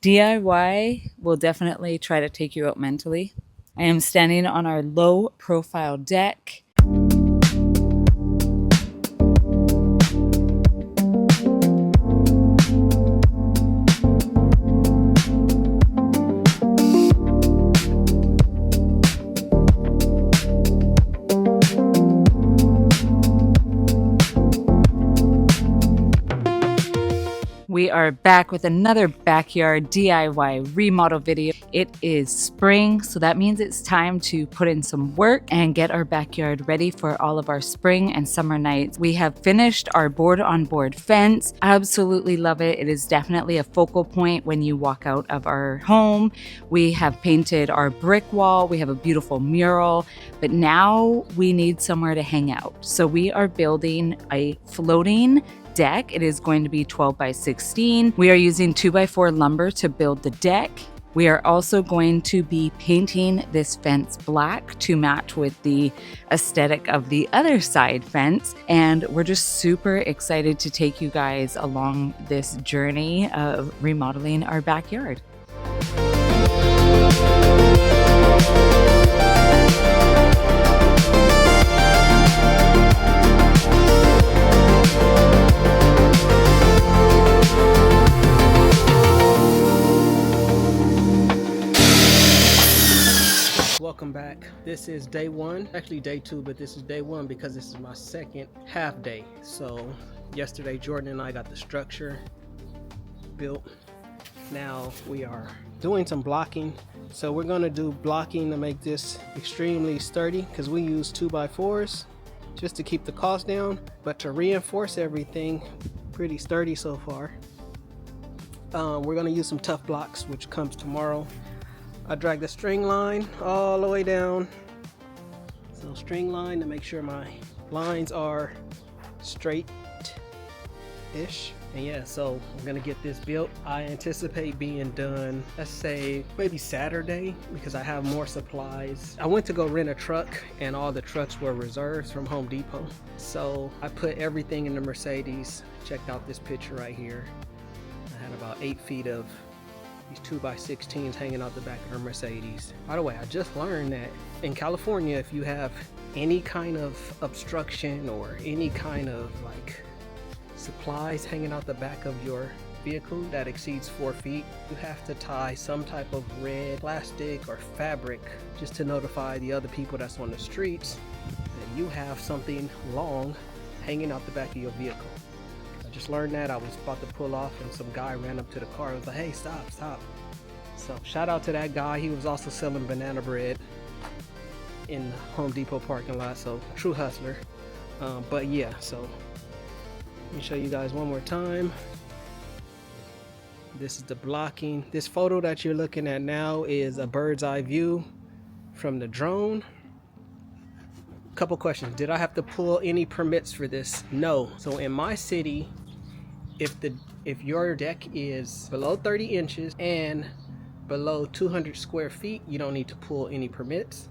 DIY will definitely try to take you out mentally. I am standing on our low profile deck. We are back with another backyard DIY remodel video. It is spring, so that means it's time to put in some work and get our backyard ready for all of our spring and summer nights. We have finished our board-on-board fence. Absolutely love it. It is definitely a focal point when you walk out of our home. We have painted our brick wall. We have a beautiful mural, but now we need somewhere to hang out. So we are building a floating deck. It is going to be 12 by 16. We are using 2x4 lumber to build the deck. We are also going to be painting this fence black to match with the aesthetic of the other side fence. And we're just super excited to take you guys along this journey of remodeling our backyard. Welcome back. This is day one, actually day two, but this is day one because this is my second half day. So yesterday Jordan and I got the structure built. Now we are doing some blocking. So we're going to do blocking to make this extremely sturdy because we use 2x4s just to keep the cost down, but to reinforce everything, pretty sturdy so far. We're going to use some tough blocks, which comes tomorrow. I drag the string line all the way down. So string line to make sure my lines are straight-ish. And yeah, so we're gonna get this built. I anticipate being done, let's say maybe Saturday, because I have more supplies. I went to go rent a truck and all the trucks were reserves from Home Depot. So I put everything in the Mercedes. Check out this picture right here. I had about 8 feet of these 2x16s hanging out the back of her Mercedes. By the way, I just learned that in California, if you have any kind of obstruction or any kind of like supplies hanging out the back of your vehicle that exceeds 4 feet, you have to tie some type of red plastic or fabric just to notify the other people that's on the streets that you have something long hanging out the back of your vehicle. I just learned that. I was about to pull off and some guy ran up to the car and was like, hey, stop. So shout out to that guy. He was also selling banana bread in the Home Depot parking lot, so true hustler. But yeah, so let me show you guys one more time. This is the blocking. This photo that you're looking at now is a bird's eye view from the drone. Couple questions. Did I have to pull any permits for this? No. So in my city, if your deck is below 30 inches and below 200 square feet, you don't need to pull any permits.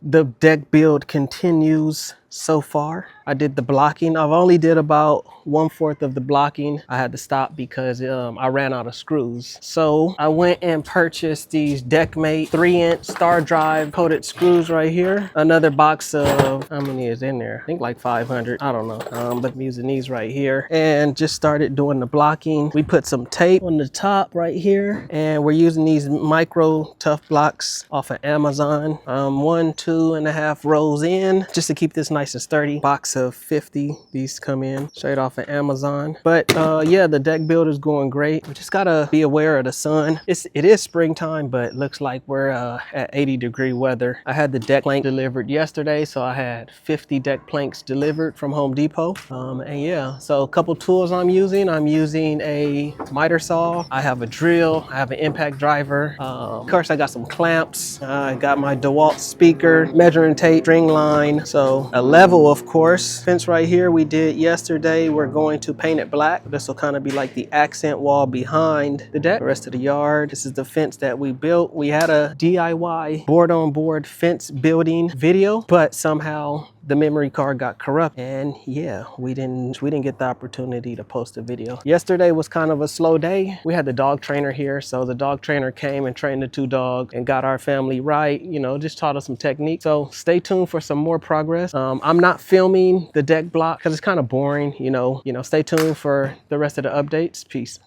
The deck build continues so far. I did the blocking. I've only did about 1/4 of the blocking. I had to stop because I ran out of screws. So I went and purchased these DECKMATE 3-inch star drive coated screws right here. Another box of, how many is in there? I think like 500. I don't know. But I'm using these right here and just started doing the blocking. We put some tape on the top right here and we're using these micro tough blocks off of Amazon. 1, 2.5 rows in just to keep this nice and sturdy. Box of 50. These come in straight off of Amazon. But yeah, the deck build is going great. We just gotta be aware of the sun. It is springtime, but looks like we're at 80-degree weather. I had the deck plank delivered yesterday, so I had 50 deck planks delivered from Home Depot. And yeah, so a couple tools I'm using. I'm using a miter saw. I have a drill. I have an impact driver. Of course, I got some clamps. I got my DeWalt speaker, measuring tape, string line. So level, of course. Fence right here we did yesterday. We're going to paint it black. This will kind of be like the accent wall behind the deck. The rest of the yard. This is the fence that we built. We had a DIY board on board fence building video, but somehow the memory card got corrupt, and yeah, we didn't get the opportunity to post a video. Yesterday was kind of a slow day. We had the dog trainer here, so the dog trainer came and trained the 2 dogs and got our family right, you know, just taught us some technique. So stay tuned for some more progress. I'm not filming the deck block because it's kind of boring, you know. Stay tuned for the rest of the updates. Peace.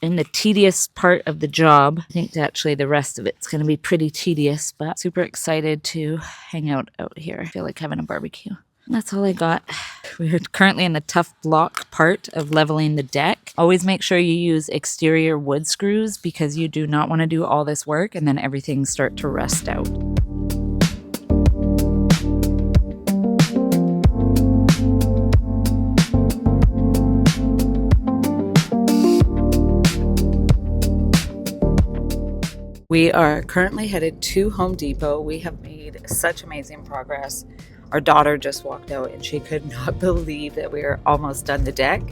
In the tedious part of the job, I think actually the rest of it's going to be pretty tedious, but super excited to hang out here. I feel like having a barbecue. That's all I got. We're currently in the tough block part of leveling the deck. Always make sure you use exterior wood screws because you do not want to do all this work and then everything start to rust out. We are currently headed to Home Depot. We have made such amazing progress. Our daughter just walked out and she could not believe that we are almost done the deck.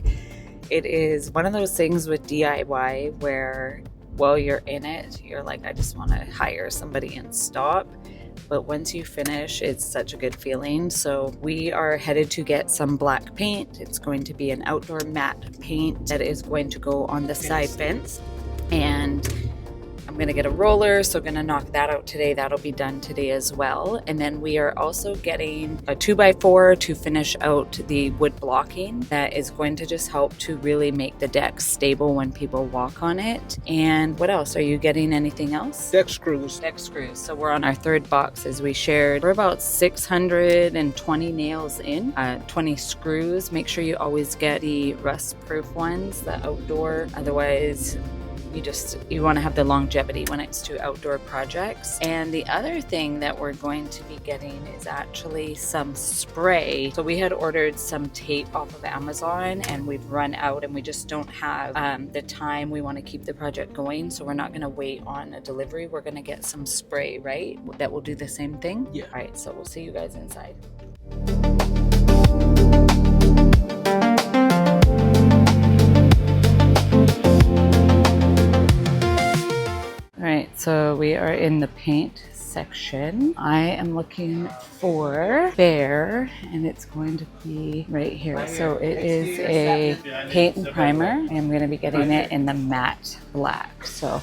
It is one of those things with DIY where while you're in it, you're like, I just want to hire somebody and stop. But once you finish, it's such a good feeling. So we are headed to get some black paint. It's going to be an outdoor matte paint that is going to go on the side fence. And I'm going to get a roller, so I'm going to knock that out today. That'll be done today as well. And then we are also getting a 2x4 to finish out the wood blocking. That is going to just help to really make the deck stable when people walk on it. And what else? Are you getting anything else? Deck screws. Deck screws. So we're on our 3rd box as we shared. We're about 620 nails in, 20 screws. Make sure you always get the rust-proof ones, the outdoor. Otherwise, you want to have the longevity when it's to outdoor projects. And the other thing that we're going to be getting is actually some spray. So we had ordered some tape off of Amazon and we've run out and we just don't have the time. We want to keep the project going, so we're not going to wait on a delivery. We're going to get some spray, right? That will do the same thing? Yeah. All right, so we'll see you guys inside. So we are in the paint section. I am looking for Bear and it's going to be right here. So it is a paint and primer. I'm going to be getting it in the matte black. So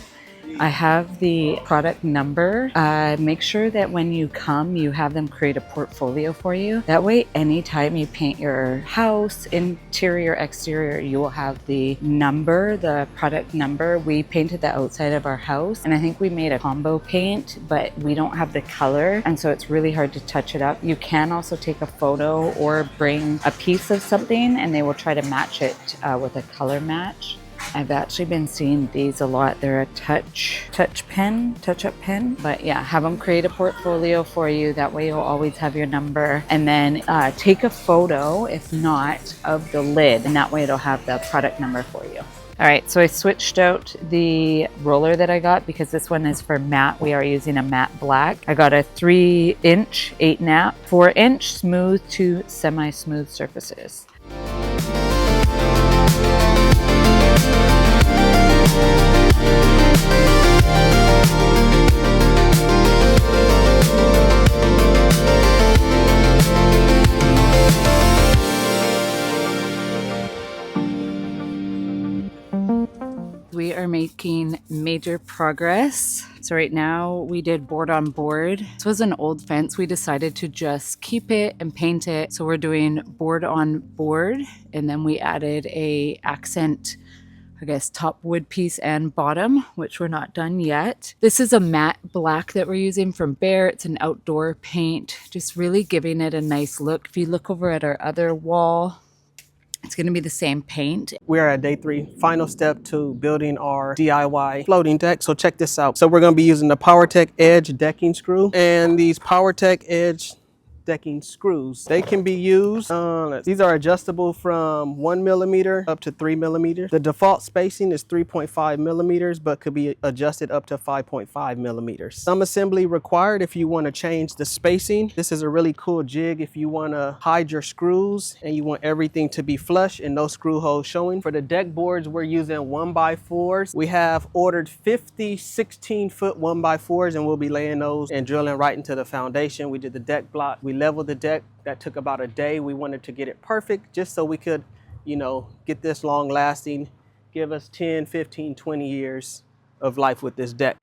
I have the product number. Make sure that when you come, you have them create a portfolio for you. That way, anytime you paint your house, interior, exterior, you will have the number, the product number. We painted the outside of our house, and I think we made a combo paint, but we don't have the color, and so it's really hard to touch it up. You can also take a photo or bring a piece of something, and they will try to match it with a color match. I've actually been seeing these a lot. They're a touch-up pen. But yeah, have them create a portfolio for you. That way you'll always have your number. And then take a photo, if not, of the lid. And that way it'll have the product number for you. All right, so I switched out the roller that I got because this one is for matte. We are using a matte black. I got a 3-inch 8-nap, 4-inch smooth to semi-smooth surfaces. We are making major progress. So right now we did board on board. This was an old fence. We decided to just keep it and paint it. So we're doing board on board, and then we added a accent, I guess, top wood piece and bottom, which we're not done yet. This is a matte black that we're using from Bear. It's an outdoor paint, just really giving it a nice look. If you look over at our other wall, it's going to be the same paint. We are at day 3, final step to building our DIY floating deck. So check this out. So we're going to be using the POWERTEC Edge decking screw, and these POWERTEC Edge decking screws. They can be used, these are adjustable from 1 millimeter up to 3 millimeters. The default spacing is 3.5 millimeters, but could be adjusted up to 5.5 millimeters. Some assembly required if you want to change the spacing. This is a really cool jig if you want to hide your screws and you want everything to be flush and no screw holes showing. For the deck boards, we're using 1x4s. We have ordered 50 16-foot 1x4s, and we'll be laying those and drilling right into the foundation. We did the deck block. We leveled the deck. That took about a day. We wanted to get it perfect just so we could, you know, get this long lasting, give us 10, 15, 20 years of life with this deck.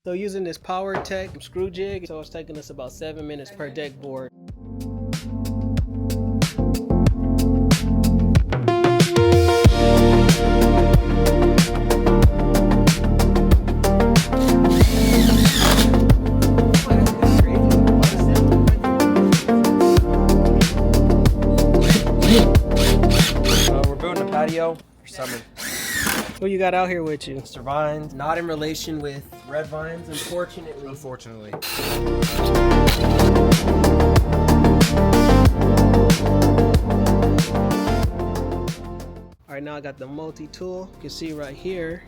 So using this POWERTEC screw jig, so it's taking us about 7 minutes per deck board. We're building a patio for summer. Who you got out here with you? Mr. Vines, not in relation with red vines, unfortunately. All right, now I got the multi-tool. You can see right here,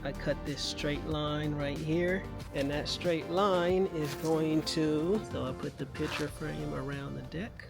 I cut this straight line right here, and that straight line is going to, so I put the picture frame around the deck.